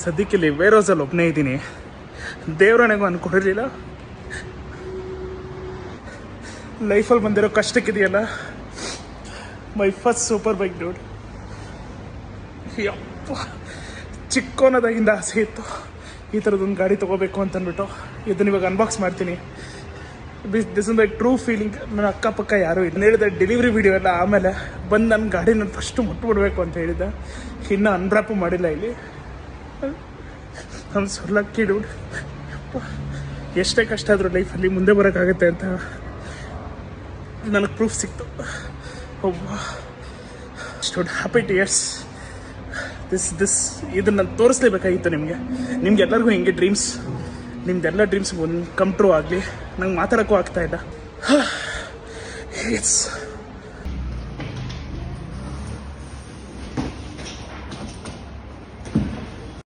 ಸದ್ಯಕ್ಕೆ ಇಲ್ಲಿ ವೇರೋಸಲ್ಲಿ ಒಬ್ಬನೇ ಇದ್ದೀನಿ. ದೇವರಣೆಗೂ ಅನ್ಕೊಂಡಿರಲಿಲ್ಲ ಲೈಫಲ್ಲಿ ಬಂದಿರೋ ಕಷ್ಟಕ್ಕಿದೆಯಲ್ಲ. My first super bike dude. ಯಪ್ಪ, ಚಿಕ್ಕೋನದಾಗಿಂದ ಆಸೆ ಇತ್ತು ಈ ಥರದೊಂದು ಗಾಡಿ ತೊಗೋಬೇಕು ಅಂತಂದ್ಬಿಟ್ಟು. ಇದನ್ನ ಇವಾಗ ಅನ್ಬಾಕ್ಸ್ ಮಾಡ್ತೀನಿ. This is my true feeling. ನನ್ನ ಅಕ್ಕಪಕ್ಕ ಯಾರೂ ಇಲ್ಲ. ಹೇಳಿದೆ ಡೆಲಿವರಿ ವಿಡಿಯೋ ಎಲ್ಲ ಆಮೇಲೆ ಬಂದು ನನ್ನ ಗಾಡಿನ ಫಸ್ಟು ಮುಟ್ಬಿಡ್ಬೇಕು ಅಂತ ಹೇಳಿದ್ದೆ. ಇನ್ನೂ ಅನ್ವ್ರಾಪು ಮಾಡಿಲ್ಲ ಇಲ್ಲಿ. ನಾನು ಸೊ ಲಕ್ಕಿ ಡೂಡ್. ಎಷ್ಟೇ ಕಷ್ಟ ಆದರೂ ಲೈಫಲ್ಲಿ ಮುಂದೆ ಬರೋಕ್ಕಾಗತ್ತೆ ಅಂತ ನನಗೆ ಪ್ರೂಫ್ ಸಿಕ್ತು. ಒಬ್ಬ ಸ್ಟುಡ್ ಹ್ಯಾಪಿ ಟಿಯರ್ಸ್. ಇದನ್ನು ನಾನು ತೋರಿಸ್ಲೇಬೇಕಾಗಿತ್ತು ನಿಮ್ಗೆ ಎಲ್ಲರಿಗೂ ಹಿಂಗೆ ಡ್ರೀಮ್ಸ್, ನಿಮ್ದೆಲ್ಲ ಡ್ರೀಮ್ಸ್ ಒಂದು ಕಮ್ ಟ್ರೂ ಆಗಲಿ. ನಂಗೆ ಮಾತಾಡೋಕ್ಕೂ ಆಗ್ತಾಯಿಲ್ಲ. ಇಟ್ಸ್